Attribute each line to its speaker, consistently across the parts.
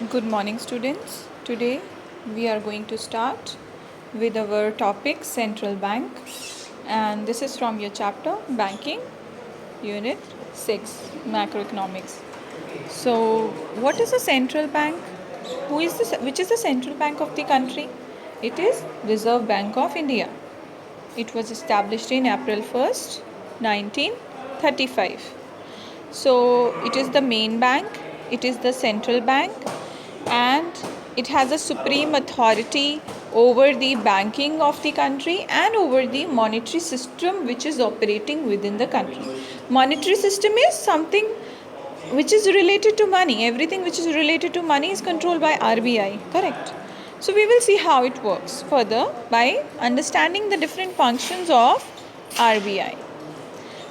Speaker 1: Good morning, students. Today we are going to start with our topic Central Bank, and this is from your chapter Banking, Unit 6 Macroeconomics. So, what is a central bank? Which is the central bank of the country? It is Reserve Bank of India. It was established in April 1st, 1935. So it is the main bank, it is the central bank, and it has a supreme authority over the banking of the country and over the monetary system which is operating within the country. Monetary system is something which is related to money. Everything which is related to money is controlled by RBI, correct? So we will see how it works further by understanding the different functions of RBI.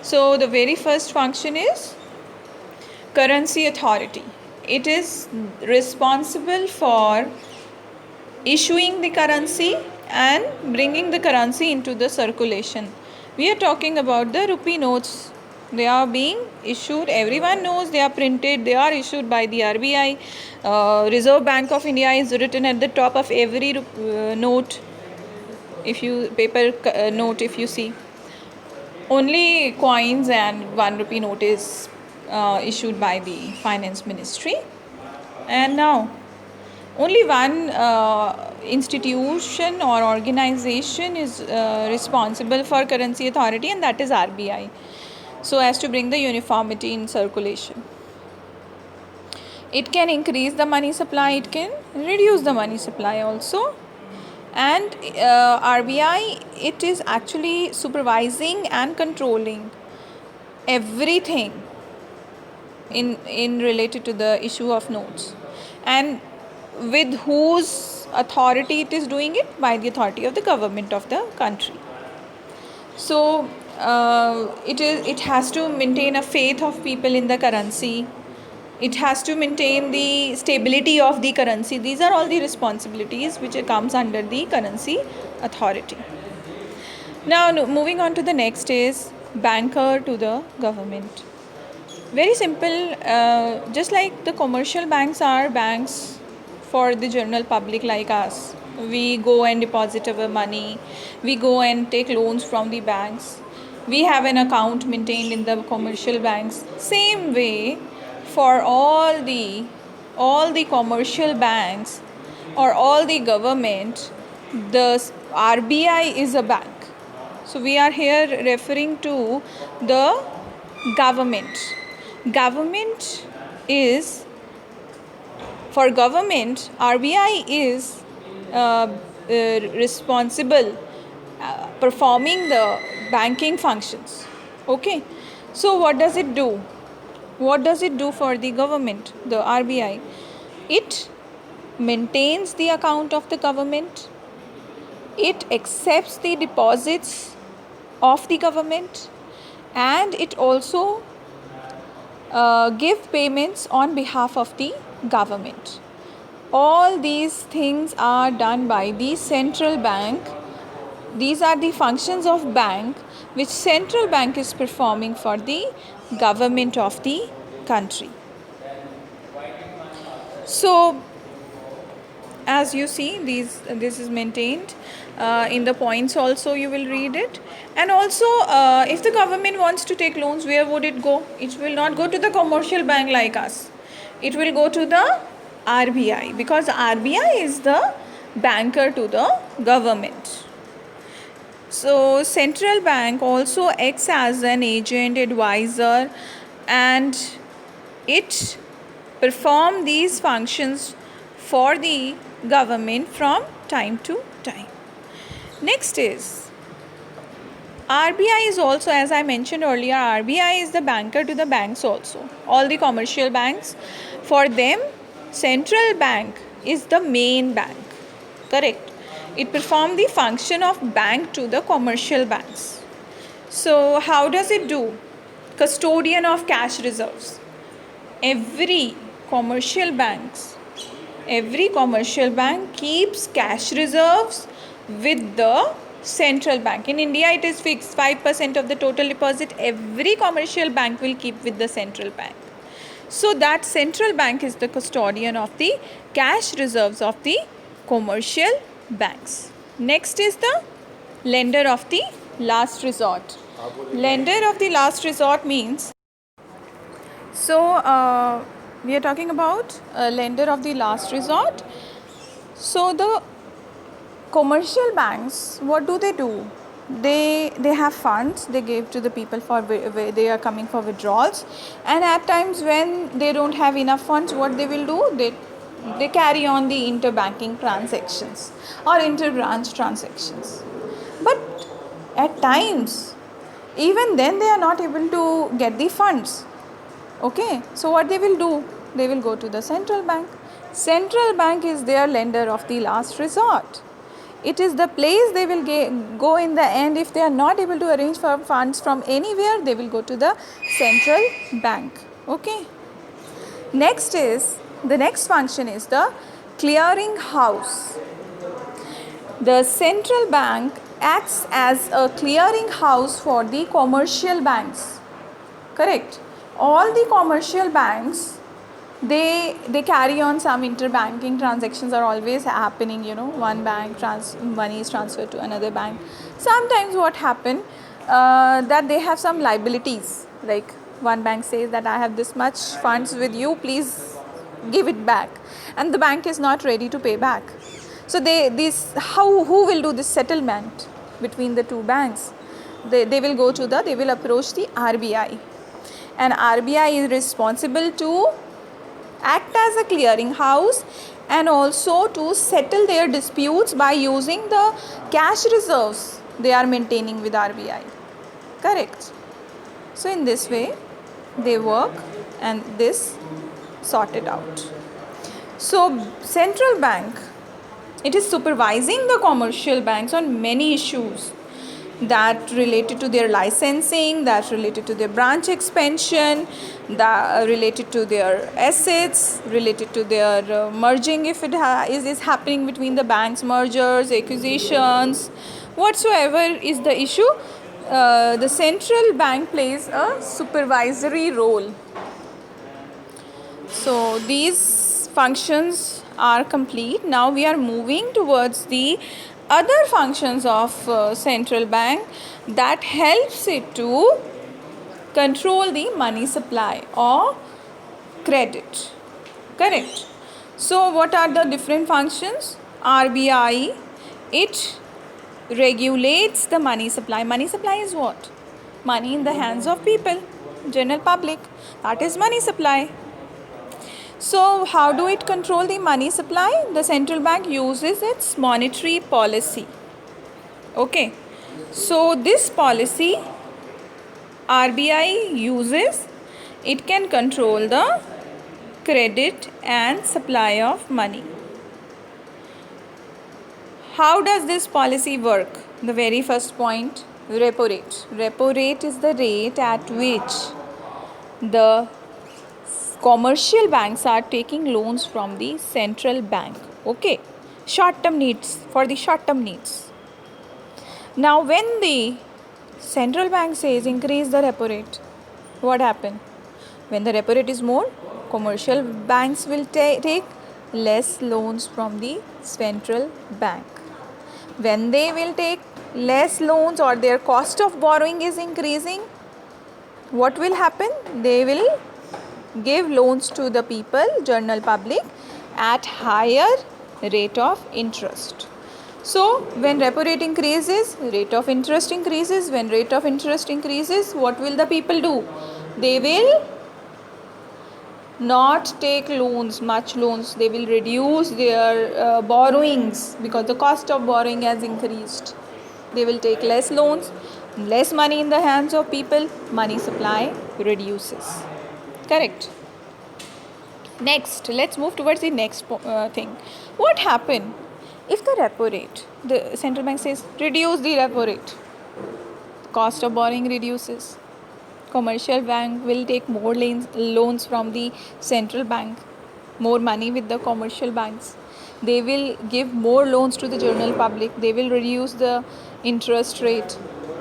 Speaker 1: So the very first function is currency authority. It is responsible for issuing the currency and bringing the currency into the circulation. We are talking about the rupee notes. They are being issued. Everyone knows they are printed. They are issued by the RBI. Reserve Bank of India is written at the top of every note. If you note, if you see, only coins and 1 rupee note is issued by the finance ministry, and now only one institution or organization is responsible for currency authority, and that is RBI, so as to bring the uniformity in circulation. It can increase the money supply, it can reduce the money supply also. And RBI, it is actually supervising and controlling everything in related to the issue of notes, and with whose authority it is doing it? By the authority of the government of the country. So it has to maintain a faith of people in the currency. It has to maintain the stability of the currency. These are all the responsibilities which comes under the currency authority. Now moving on to the next is banker to the government. Very simple. Just like the commercial banks are banks for the general public like us. We go and deposit our money. We go and take loans from the banks. We have an account maintained in the commercial banks. Same way for all the commercial banks or all the government, the RBI is a bank. So we are here referring to the government. Government is, for government, RBI is responsible performing the banking functions. Okay, so what does it do? What does it do for the government, the RBI? It maintains the account of the government. It accepts the deposits of the government, and it also give payments on behalf of the government. All these things are done by the central bank. These are the functions of bank which central bank is performing for the government of the country. So as you see, this is maintained in the points also, you will read it. And also if the government wants to take loans, where would it go? It will not go to the commercial bank like us. It will go to the RBI, because RBI is the banker to the government. So central bank also acts as an agent, advisor, and it perform these functions for the government from time to time. Next is RBI is also, as I mentioned earlier, RBI is the banker to the banks also. All the commercial banks, for them, central bank is the main bank. Correct. It performs the function of bank to the commercial banks. So how does it do? Custodian of cash reserves. Every commercial bank keeps cash reserves with the central bank. In India, it is fixed 5% of the total deposit. Every commercial bank will keep with the central bank. So that central bank is the custodian of the cash reserves of the commercial banks. Next is the lender of the last resort. Lender of the last resort means, we are talking about a lender of the last resort. So the commercial banks, what do? They have funds they give to the people for where they are coming for withdrawals, and at times when they don't have enough funds, what they will do, they carry on the interbanking transactions or interbranch transactions. But at times, even then, they are not able to get the funds. Okay, so what they will do, they will go to the central bank. Central bank is their lender of the last resort. It is the place they will go in the end. If they are not able to arrange for funds from anywhere, they will go to the central bank. Okay. The next function is the clearing house. The central bank acts as a clearing house for the commercial banks. Correct. All the commercial banks, they carry on some interbanking transactions are always happening. One bank money is transferred to another bank. Sometimes what happen, that they have some liabilities, like one bank says that I have this much funds with you, please give it back, and the bank is not ready to pay back. So who will do this settlement between the two banks? They will approach the RBI, and RBI is responsible to act as a clearing house and also to settle their disputes by using the cash reserves they are maintaining with RBI. Correct. So in this way they work and this sorted out. So central bank, it is supervising the commercial banks on many issues that related to their licensing, that related to their branch expansion, that related to their assets, related to their merging, if it is happening between the banks, mergers, acquisitions, whatsoever is the issue. The central bank plays a supervisory role. So these functions are complete. Now we are moving towards the other functions of central bank that helps it to control the money supply or credit. Correct. So what are the different functions? RBI, it regulates the money supply. Money supply is what? Money in the hands of people, general public. That is money supply. So how do it control the money supply? The central bank uses its monetary policy. Okay. So this policy RBI uses, it can control the credit and supply of money. How does this policy work? The very first point, repo rate. Repo rate is the rate at which the commercial banks are taking loans from the central bank. Okay, short-term needs, for the short-term needs. Now when the central bank says increase the repo rate, what happen? When the repo rate is more, commercial banks will take less loans from the central bank. When they will take less loans or their cost of borrowing is increasing, what will happen? They will give loans to the people, general public, at higher rate of interest. So when repo rate increases, rate of interest increases. When rate of interest increases, what will the people do? They will not take loans, much loans. They will reduce their borrowings because the cost of borrowing has increased. They will take less loans, less money in the hands of people, money supply reduces. Correct. Next, let's move towards the next thing. What happened if the repo rate, the central bank says reduce the repo rate, cost of borrowing reduces. Commercial bank will take more loans from the central bank, more money with the commercial banks. They will give more loans to the general public. They will reduce the interest rate,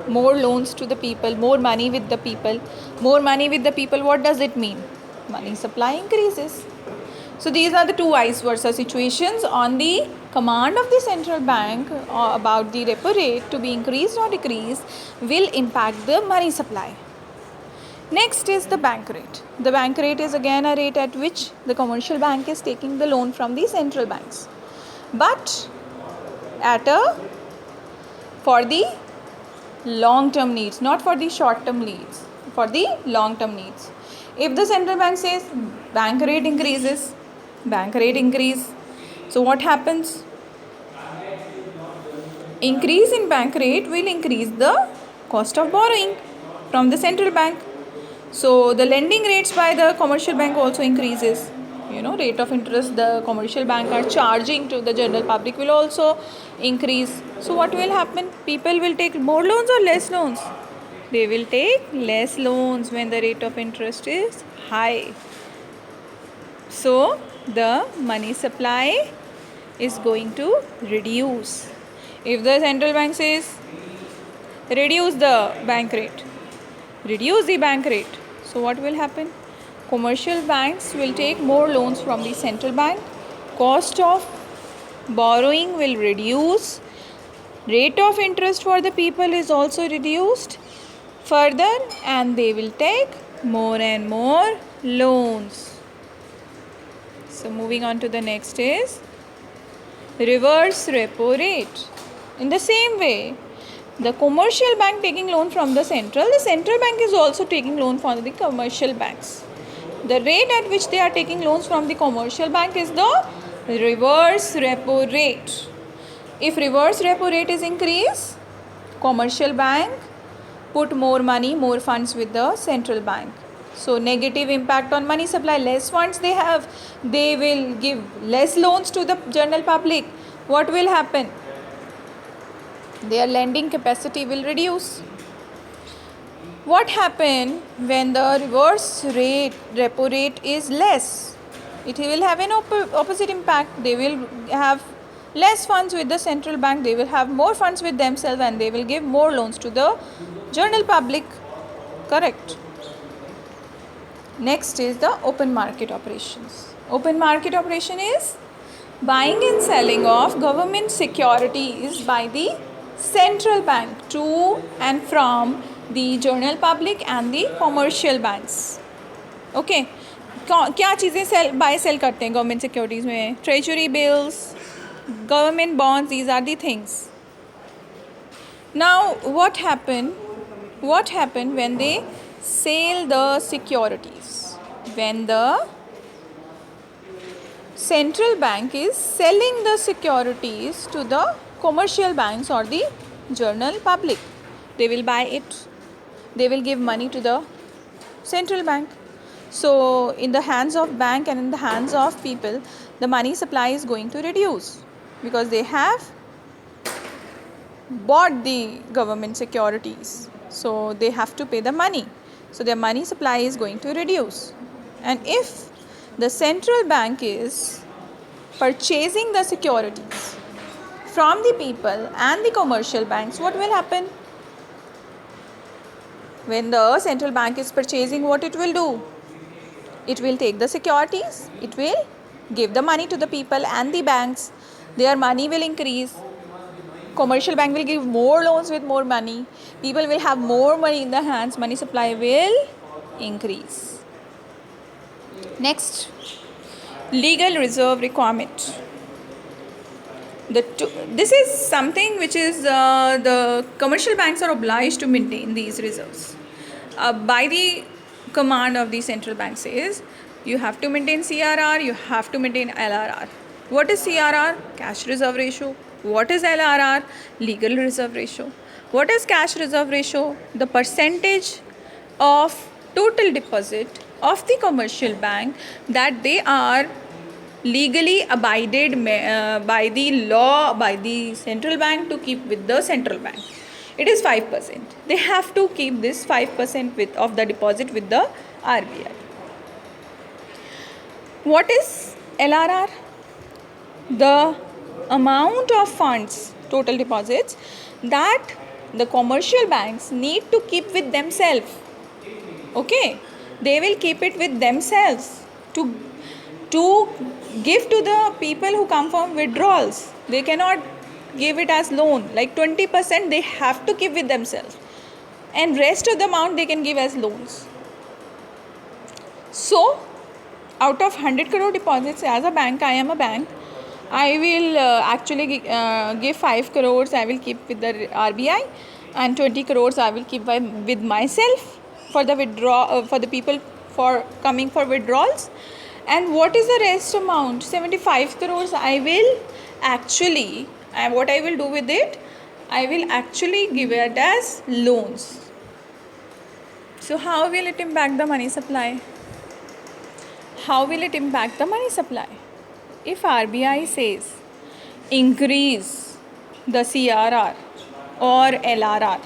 Speaker 1: more loans to the people, more money with the people. More money with the people, what does it mean? money supply increases. So these are the two vice versa situations on the command of the central bank about the repo rate to be increased or decreased will impact the money supply. Next is the bank rate. The bank rate is again a rate at which the commercial bank is taking the loan from the central banks, but for the long term needs, not for the short term needs, for the long term needs. If the central bank says bank rate increases, bank rate increase, so what happens? Increase in bank rate will increase the cost of borrowing from the central bank. So the lending rates by the commercial bank also increases. Rate of interest the commercial bank are charging to the general public will also increase. So what will happen? People will take more loans or less loans? They will take less loans when the rate of interest is high. So the money supply is going to reduce. If the central bank says reduce the bank rate, so what will happen? Commercial banks will take more loans from the central bank. Cost of borrowing will reduce. Rate of interest for the people is also reduced further, and they will take more and more loans. So moving on to the next is reverse repo rate. In the same way, the commercial bank taking loan from the central bank is also taking loan from the commercial banks. The rate at which they are taking loans from the commercial bank is the reverse repo rate. If reverse repo rate is increased, commercial bank put more money, more funds with the central bank. So negative impact on money supply, less funds they have, they will give less loans to the general public. What will happen? Their lending capacity will reduce. What happen when the reverse repo rate is less? It will have an opposite impact. They will have less funds with the central bank, they will have more funds with themselves, and they will give more loans to the general public. Correct. Next is the open market operations. Open market operation is buying and selling of government securities by the central bank to and from the general public and the commercial banks. Okay. क्या चीज़ें bye cell करते हैं government securities में? Treasury bills, government bonds, these are the things. Now what happen when they sell the securities? When the central bank is selling the securities to the commercial banks or the general public, they will buy it, they will give money to the central bank. So in the hands of bank and in the hands of people, the money supply is going to reduce because they have bought the government securities, so they have to pay the money, so their money supply is going to reduce. And if the central bank is purchasing the securities from the people and the commercial banks, what will happen? When the central bank is purchasing, what it will do? It will take the securities, it will give the money to the people and the banks, their money will increase. Commercial bank will give more loans with more money, people will have more money in their hands, money supply will increase. Next, legal reserve requirement. This is something which is the commercial banks are obliged to maintain these reserves by the command of the central bank. Says you have to maintain CRR, you have to maintain LRR. What is CRR? Cash reserve ratio. What is LRR? Legal reserve ratio. What is cash reserve ratio? The percentage of total deposit of the commercial bank that they are legally abided by the law by the central bank to keep with the central bank. It is 5%. They have to keep this 5% of the deposit with the RBI. What is LRR? The amount of funds, total deposits, that the commercial banks need to keep with themselves. Okay. They will keep it with themselves to give to the people who come from withdrawals. They cannot give it as loan. Like 20% they have to keep with themselves, and rest of the amount they can give as loans. So out of 100 crore deposits, as a bank, I am a bank, I will actually give 5 crores I will keep with the RBI, and 20 crores I will keep with myself for the for the people for coming for withdrawals. And what is the rest amount? 75 crores I will actually, what I will do with it, I will actually give it as loans. So how will it impact the money supply? How will it impact the money supply? If RBI says increase the CRR or LRR,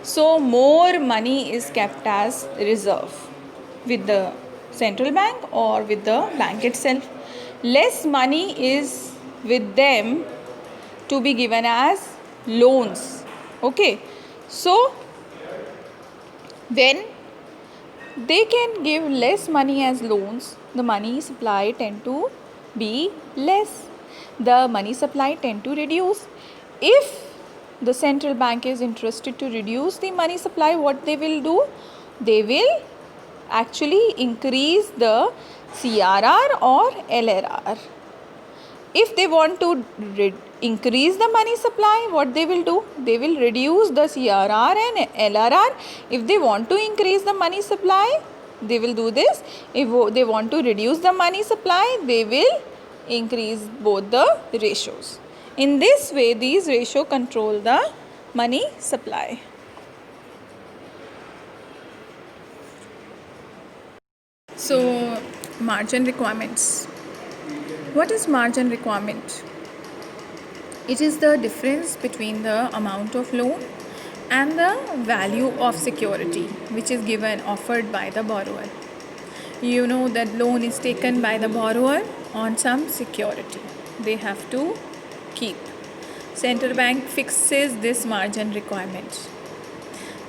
Speaker 1: so more money is kept as reserve with the central bank or with the bank itself. Less money is with them to be given as loans. Okay, so when they can give less money as loans, the money supply tend to be less. The money supply tend to reduce. If the central bank is interested to reduce the money supply, what they will do? They will actually increase the CRR or LRR. If they want to increase the money supply, what they will do? They will reduce the CRR and LRR. If they want to increase the money supply, they will do this. If they want to reduce the money supply, they will increase both the ratios. In this way, these ratios control the money supply. So, margin requirements. What is margin requirement? It is the difference between the amount of loan and the value of security which is given, offered by the borrower. You know that loan is taken by the borrower on some security they have to keep. Central bank fixes this margin requirement.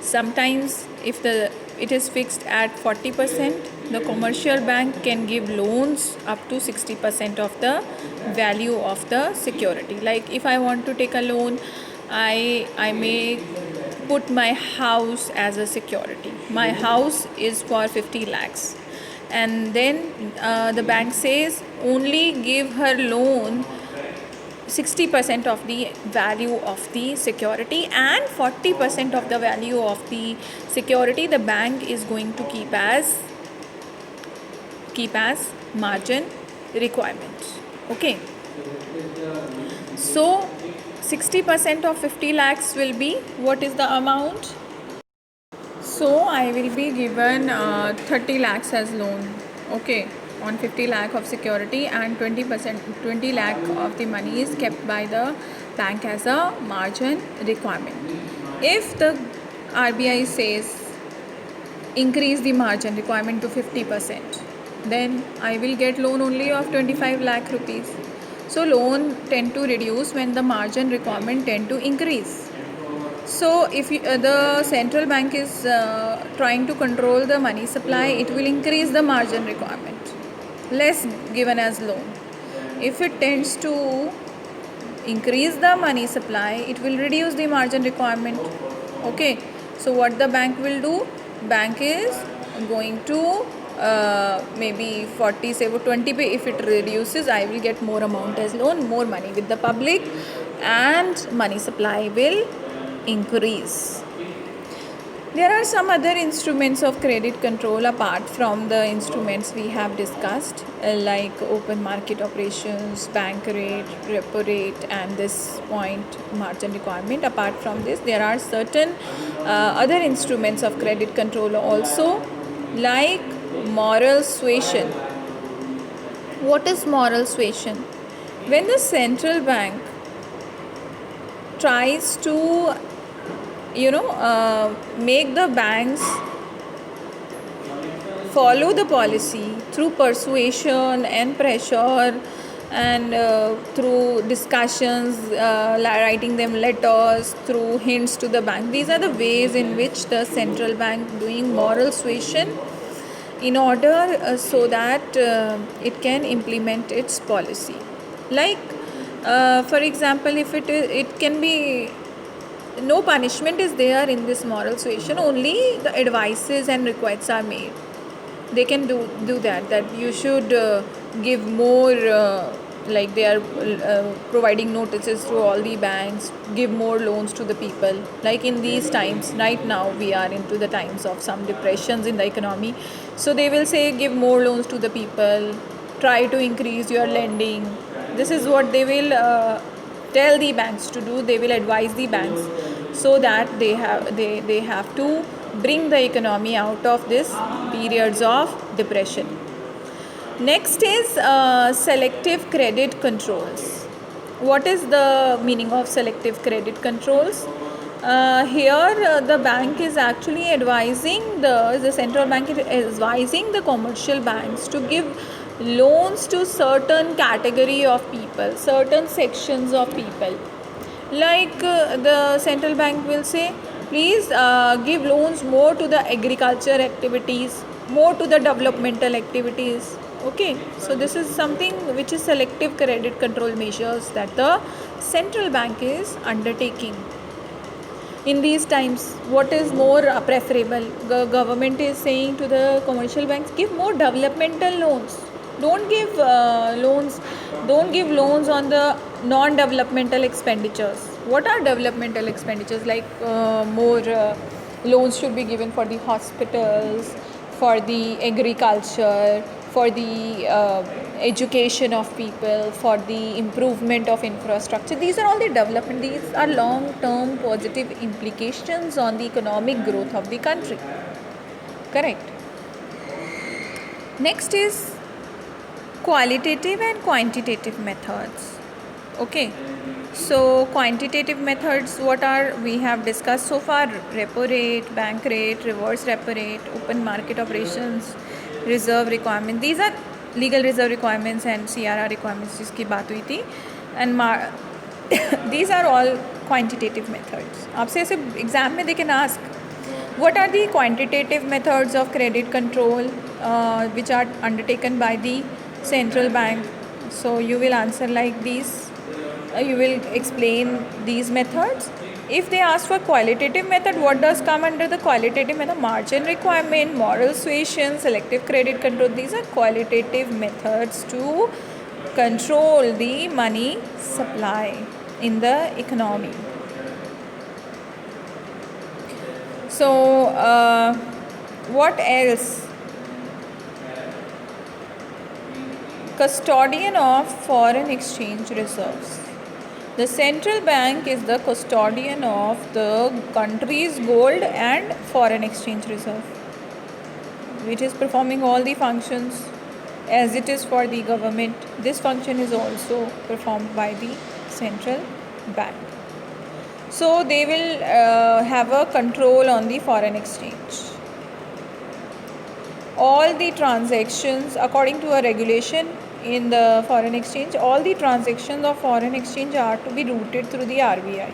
Speaker 1: Sometimes if it is fixed at 40%, the commercial bank can give loans up to 60% of the value of the security. Like if I want to take a loan, I may put my house as a security. My house is for 50 lakhs, and then the bank says only give her loan 60% of the value of the security, and 40% of the value of the security the bank is going to keep as margin requirement. Okay, so 60% of 50 lakhs will be, what is the amount? So I will be given 30 lakhs as loan. Okay, on 50 lakh of security, and 20 lakh of the money is kept by the bank as a margin requirement. If the RBI says increase the margin requirement to 50%, then I will get loan only of 25 lakh rupees. So loan tend to reduce when the margin requirement tend to increase. So if the central bank is trying to control the money supply, it will increase the margin requirement, less given as loan. If it tends to increase the money supply, it will reduce the margin requirement. Okay, so what the bank will do? Bank is going to maybe 40, say 20 pay. If it reduces, I will get more amount as loan, more money with the public, and money supply will increase. There are some other instruments of credit control apart from the instruments we have discussed, like open market operations, bank rate, repo rate, and this point margin requirement. Apart from this, there are certain other instruments of credit control also, like moral suasion. What is moral suasion? When the central bank tries to make the banks follow the policy through persuasion and pressure, and through discussions, writing them letters, through hints to the bank. These are the ways in which the central bank doing moral suasion in order so that it can implement its policy. Like for example, if it can be, no punishment is there in this moral suasion, only the advices and requests are made. They can do that you should give more, like they are providing notices to all the banks, give more loans to the people. Like in these times, right now we are into the times of some depressions in the economy, so they will say give more loans to the people, try to increase your lending. This is what they will tell the banks to do. They will advise the banks so that they have to bring the economy out of this periods of depression. Next is selective credit controls. What is the meaning of selective credit controls? Here the bank is actually advising, the central bank is advising the commercial banks to give loans to certain category of people, certain sections of people. Like the central bank will say, please give loans more to the agriculture activities, more to the developmental activities. Okay, so this is something which is selective credit control measures that the central bank is undertaking. In these times, what is more preferable? The government is saying to the commercial banks, give more developmental loans. Don't give loans on the non-developmental expenditures. What are developmental expenditures? Like more loans should be given for the hospitals, for the agriculture, for the education of people, for the improvement of infrastructure. These are all the development. These are long-term positive implications on the economic growth of the country. Correct. Next is qualitative and quantitative methods. Okay, so quantitative methods, what are we have discussed so far? Repo rate, bank rate, reverse repo rate, open market operations, reserve requirement. These are legal reserve requirements and CRR requirements जिसकी बात हुई थी. And these are all quantitative methods. आपसे ऐसे exam में they can ask, what are the quantitative methods of credit control which are undertaken by the central bank? So you will answer like these. You will explain these methods. If they ask for qualitative method, what does come under the qualitative method? Margin requirement, moral suasion, selective credit control. These are qualitative methods to control the money supply in the economy. So what else? Custodian of foreign exchange reserves. The central bank is the custodian of the country's gold and foreign exchange reserve, which is performing all the functions as it is for the government. This function is also performed by the central bank. So they will have a control on the foreign exchange. All the transactions, according to a regulation in the foreign exchange, all the transactions of foreign exchange are to be routed through the RBI.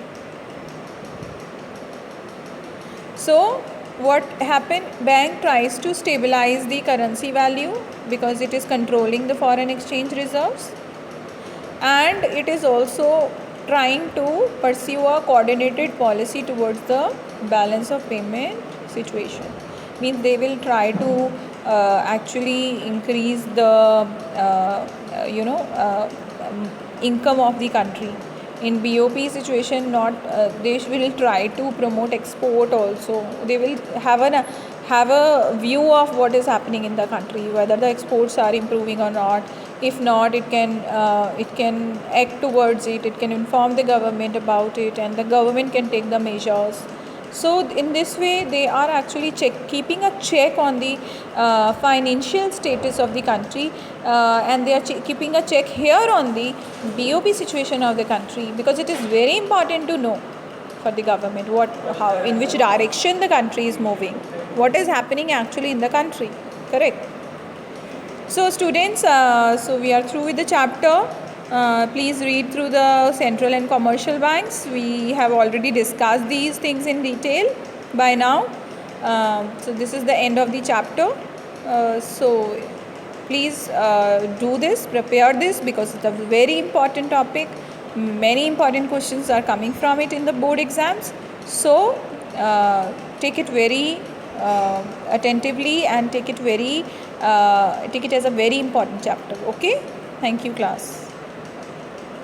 Speaker 1: So what happened? Bank tries to stabilize the currency value because it is controlling the foreign exchange reserves, and it is also trying to pursue a coordinated policy towards the balance of payment situation. Means they will try to actually increase the income of the country. In BOP situation, not they will try to promote export also. They will have a view of what is happening in the country, whether the exports are improving or not. If not, it can act towards it. It can inform the government about it, and the government can take the measures. So in this way, they are actually keeping a check on the financial status of the country, and they are keeping a check here on the BOP situation of the country, because it is very important to know for the government how in which direction the country is moving, what is happening actually in the country. Correct. So students, so we are through with the chapter. Please read through the central and commercial banks. We have already discussed these things in detail by now. So this is the end of the chapter. So please do this, prepare this, because it's a very important topic. Many important questions are coming from it in the board exams. So take it very attentively and take it as a very important chapter. Okay, thank you class.